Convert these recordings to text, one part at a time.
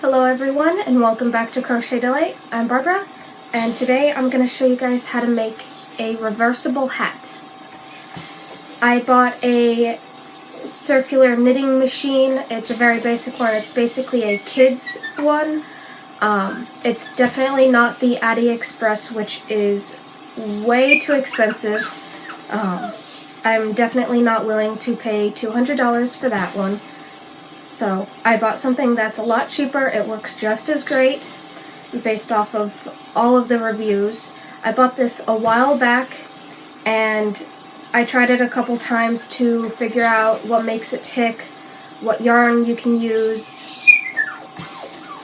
Hello everyone and welcome back to Crochet Delight. I'm Barbara and today I'm going to show you guys how to make a reversible hat. I bought a circular knitting machine. It's a very basic one. It's basically a kid's one. It's definitely not the AliExpress, which is way too expensive. I'm definitely not willing to pay $200 for that one. So I bought something that's a lot cheaper. It works just as great based off of all of the reviews. I bought this a while back and I tried it a couple times to figure out what makes it tick, what yarn you can use.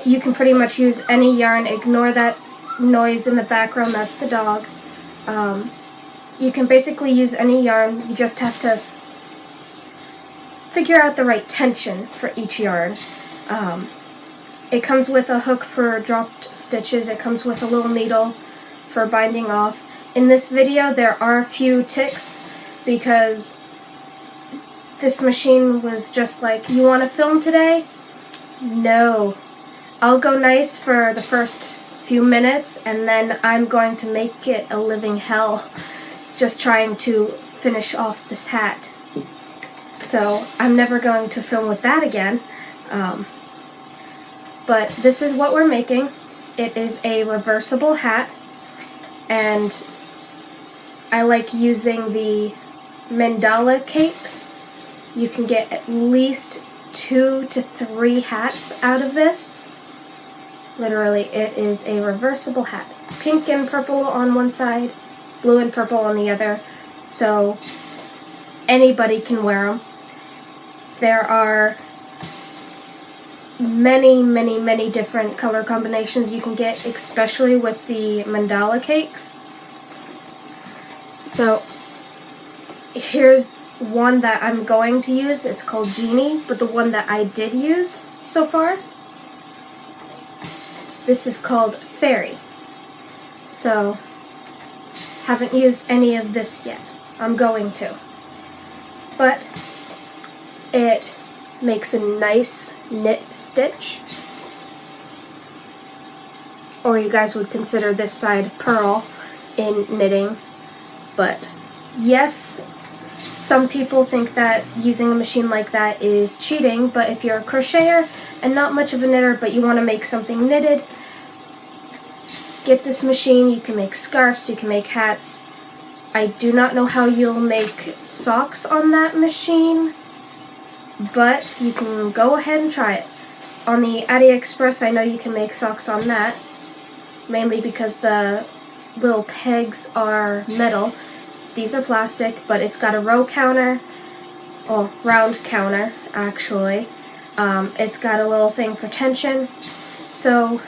You can pretty much use any yarn. Ignore that noise in the background, that's the dog. You can basically use any yarn. You just have to figure out the right tension for each yarn. It comes with a hook for dropped stitches. It comes with a little needle for binding off. In this video there are a few ticks because this machine was just like, you want to film today? No. I'll go nice for the first few minutes and then I'm going to make it a living hell just trying to finish off this hat. So I'm never going to film with that again. But this is what we're making. It is a reversible hat, and I like using the mandala cakes. You can get at least 2 to 3 hats out of this. Literally, it is a reversible hat. Pink and purple on one side, blue and purple on the other, so anybody can wear them. There are many different color combinations you can get, especially with the mandala cakes. So here's one that I'm going to use. It's called Genie, but the one that I did use so far, this is called Fairy. So haven't used any of this yet. I'm going to. But it makes a nice knit stitch, or you guys would consider this side purl in knitting. But yes, some people think that using a machine like that is cheating, but if you're a crocheter and not much of a knitter but you want to make something knitted, get this machine. You can make scarves, you can make hats. I do not know how you'll make socks on that machine, but you can go ahead and try it. On the AliExpress, I know you can make socks on that, mainly because the little pegs are metal. These are plastic, but it's got a row counter, or round counter, actually. It's got a little thing for tension, so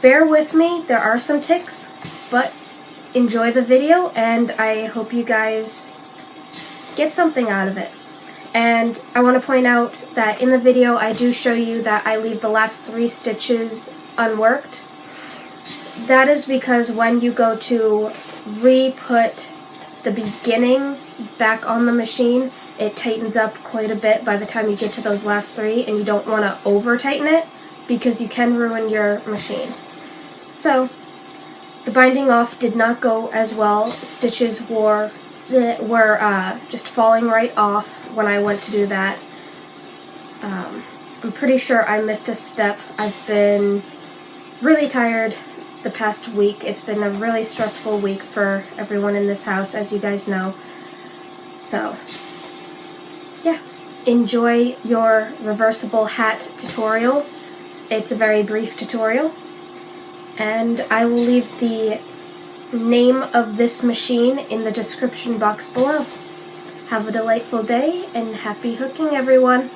bear with me. There are some ticks, but enjoy the video, and I hope you guys get something out of it. And I want to point out that in the video I do show you that I leave the last 3 stitches unworked. That is because when you go to re-put the beginning back on the machine, it tightens up quite a bit by the time you get to those last 3, and you don't want to over tighten it because you can ruin your machine. So the binding off did not go as well. Stitches were just falling right off when I went to do that. I'm pretty sure I missed a step. I've been really tired the past week. It's been a really stressful week for everyone in this house, as you guys know. So yeah, enjoy your reversible hat tutorial. It's a very brief tutorial, and I will leave the name of this machine in the description box below. Have a delightful day and happy hooking, everyone!